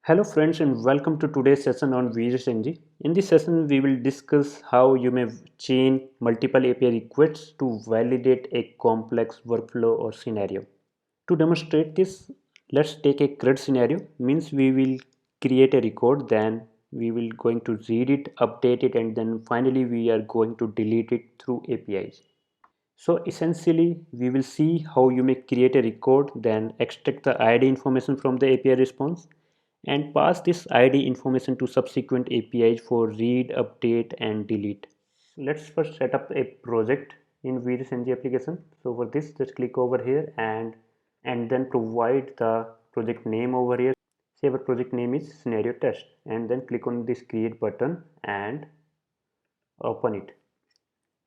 Hello friends and welcome to today's session on VJSNG. In this session we will discuss how you may chain multiple API requests to validate a complex workflow or scenario. To demonstrate this, let's take a CRUD scenario. Means we will create a record, then we will going to read it, update it, and then finally we are going to delete it through APIs. So essentially, we will see how you may create a record, then extract the ID information from the API response and pass this ID information to subsequent APIs for read, update and delete. Let's first set up a project in VRSNG application. So for this, just click over here and then provide the project name over here. Say our project name is scenario test and then click on this create button and open it.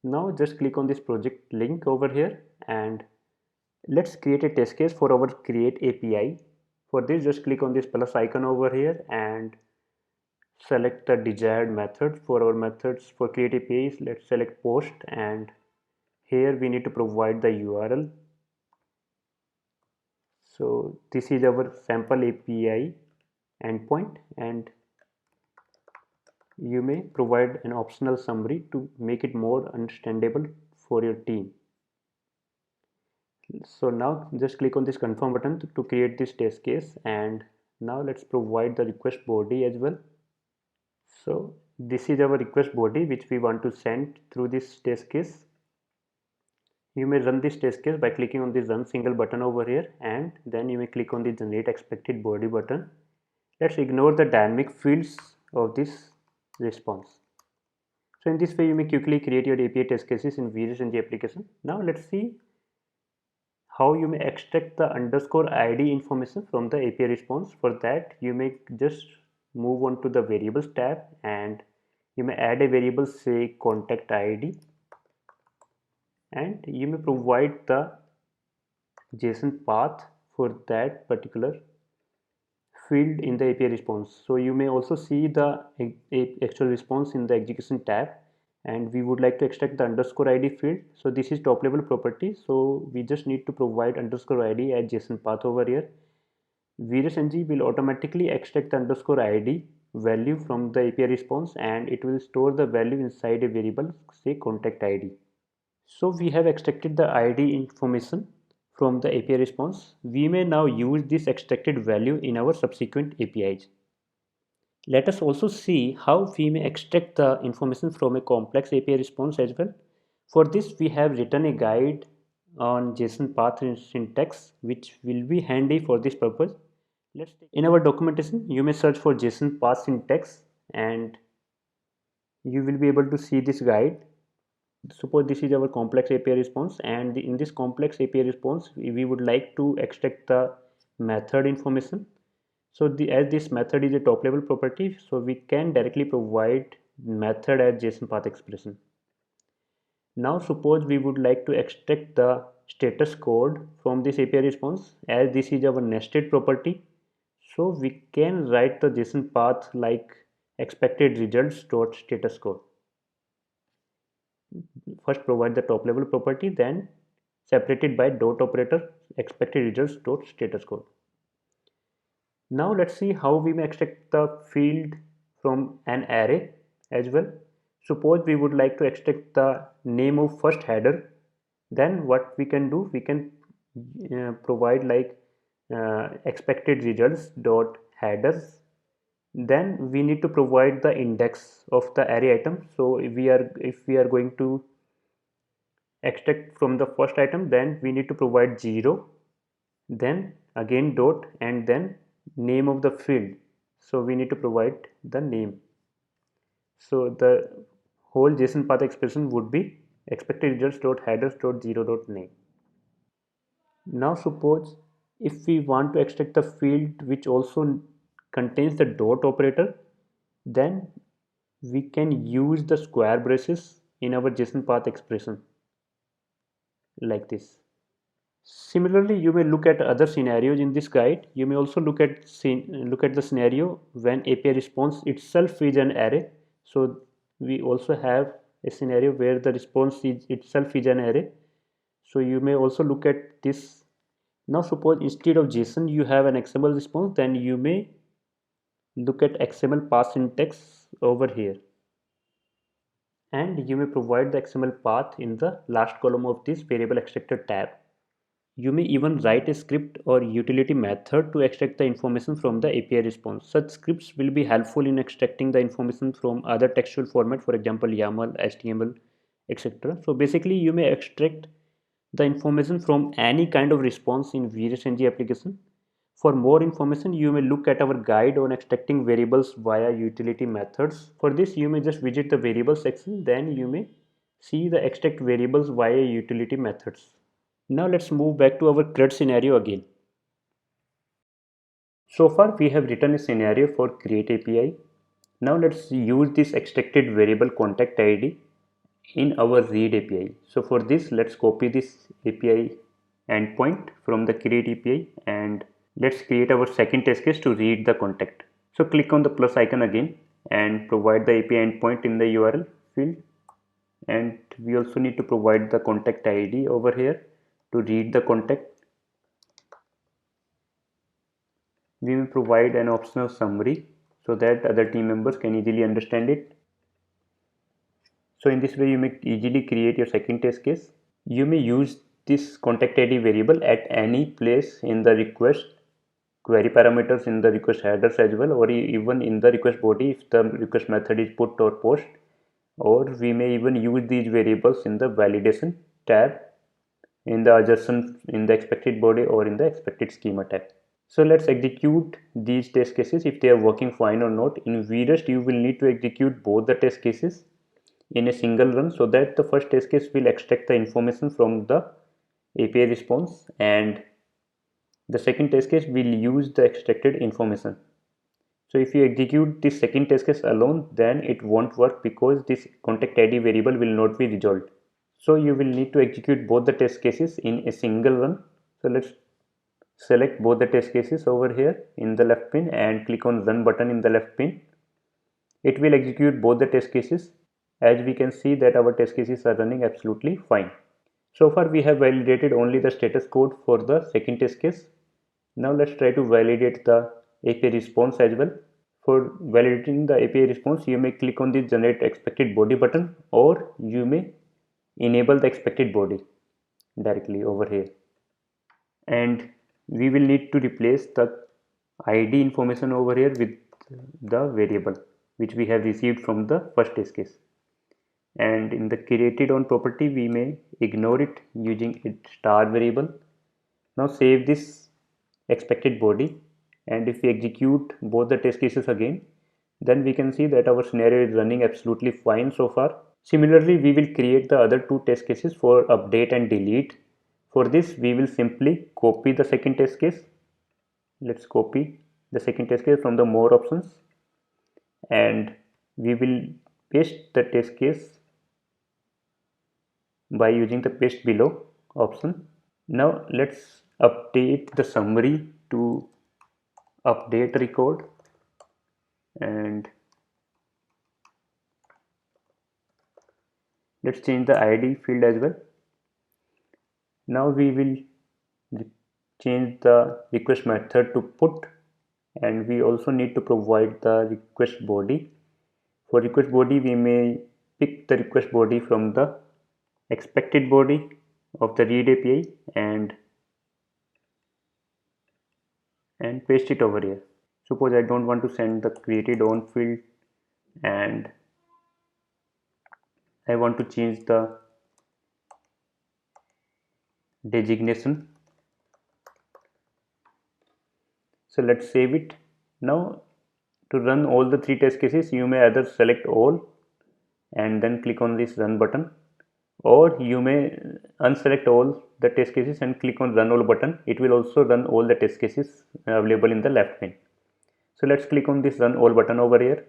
Now just click on this project link over here and let's create a test case for our create API. For this, just click on this plus icon over here and select the desired method. For our methods for create APIs, let's select post and here we need to provide the URL. So this is our sample API endpoint and you may provide an optional summary to make it more understandable for your team. So now just click on this confirm button to create this test case and now let's provide the request body as well. So this is our request body which we want to send through this test case. You may run this test case by clicking on this run single button over here and then you may click on the generate expected body button. Let's ignore the dynamic fields of this response. So in this way you may quickly create your API test cases in VJSNG application. Now let's see how you may extract the underscore ID information from the API response. For that, you may just move on to the variables tab and you may add a variable, say contact ID, and you may provide the JSON path for that particular field in the API response. So you may also see the actual response in the execution tab and we would like to extract the underscore ID field. So this is top level property. So we just need to provide underscore ID as JSON path over here. VJSNG will automatically extract the underscore ID value from the API response and it will store the value inside a variable, say contact ID. So we have extracted the ID information from the API response. We may now use this extracted value in our subsequent APIs. Let us also see how we may extract the information from a complex API response as well. For this, we have written a guide on JSON path syntax, which will be handy for this purpose. In our documentation, you may search for JSON path syntax and you will be able to see this guide. Suppose this is our complex API response and in this complex API response we would like to extract the method information. So as this method is a top level property, so we can directly provide method as JSON path expression. Now suppose we would like to extract the status code from this API response. As this is our nested property, so we can write the JSON path like expected results dot status code. First provide the top level property, then separated by dot operator expected results dot status code. Now let's see how we may extract the field from an array as well. Suppose we would like to extract the name of first header, then what we can do, we can provide like expected results dot headers. Then we need to provide the index of the array item. So if we are going to extract from the first item, then we need to provide 0, then again dot and then name of the field. So we need to provide the name. So the whole JSON path expression would be expected results dot headers dot 0 dot name. Now suppose if we want to extract the field which also contains the dot operator, then we can use the square braces in our JSON path expression like this. Similarly, you may look at other scenarios in this guide. You may also look at the scenario when API response itself is an array. So we also have a scenario where the response is itself is an array. So you may also look at this. Now suppose instead of JSON you have an XML response, then you may Look at XML path syntax over here, and you may provide the XML path in the last column of this variable extractor tab. You may even write a script or utility method to extract the information from the API response. Such scripts will be helpful in extracting the information from other textual format, for example YAML, HTML, etc. So basically you may extract the information from any kind of response in VRSNG application. For more information, you may look at our guide on extracting variables via utility methods. For this, you may just visit the variables section, then you may see the extract variables via utility methods. Now let's move back to our CRUD scenario again. So far we have written a scenario for create API. Now let's use this extracted variable contact ID in our read API. So for this, let's copy this API endpoint from the create API and let's create our second test case to read the contact. So click on the plus icon again and provide the API endpoint in the URL field, and we also need to provide the contact ID over here to read the contact. We will provide an optional summary so that other team members can easily understand it. So in this way you may easily create your second test case. You may use this contact ID variable at any place in the request query parameters, in the request headers as well, or even in the request body if the request method is put or post, or we may even use these variables in the validation tab, in the assertion in the expected body, or in the expected schema tab. So let's execute these test cases if they are working fine or not. In VREST, you will need to execute both the test cases in a single run so that the first test case will extract the information from the API response and the second test case will use the extracted information. So if you execute this second test case alone, then it won't work because this contact ID variable will not be resolved. So you will need to execute both the test cases in a single run. So let's select both the test cases over here in the left pane and click on run button in the left pane. It will execute both the test cases. As we can see that our test cases are running absolutely fine. So far we have validated only the status code for the second test case. Now let's try to validate the API response as well. For validating the API response, you may click on the generate expected body button, or you may enable the expected body directly over here. And we will need to replace the ID information over here with the variable which we have received from the first test case. And in the created on property, we may ignore it using its star variable. Now save this expected body, and if we execute both the test cases again, then we can see that our scenario is running absolutely fine so far. Similarly, we will create the other two test cases for update and delete. For this, we will simply copy the second test case. Let's copy the second test case from the more options, and we will paste the test case by using the paste below option. Now let's update the summary to update record, and let's change the ID field as well. Now we will change the request method to put, and we also need to provide the request body. For request body, we may pick the request body from the expected body of the read API and paste it over here. Suppose I don't want to send the created on field and I want to change the designation. So let's save it. Now to run all the three test cases, you may either select all and then click on this run button, or you may unselect all the test cases and click on run all button. It will also run all the test cases available in the left pane. So let's click on this run all button over here.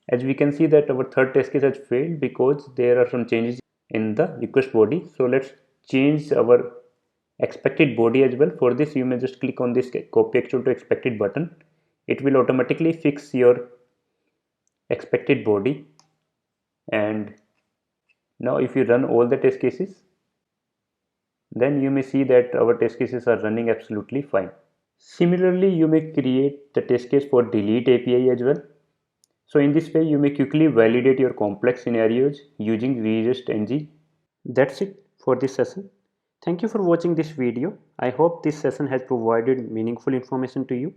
As we can see that our third test case has failed because there are some changes in the request body. So let's change our expected body as well. For this, you may just click on this copy actual to expected button. It will automatically fix your expected body. And now if you run all the test cases, then you may see that our test cases are running absolutely fine. Similarly, you may create the test case for delete API as well. So in this way, you may quickly validate your complex scenarios using VREST-NG. That's it for this session. Thank you for watching this video. I hope this session has provided meaningful information to you.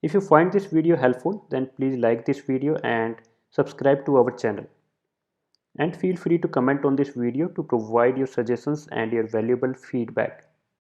If you find this video helpful, then please like this video and subscribe to our channel. And feel free to comment on this video to provide your suggestions and your valuable feedback.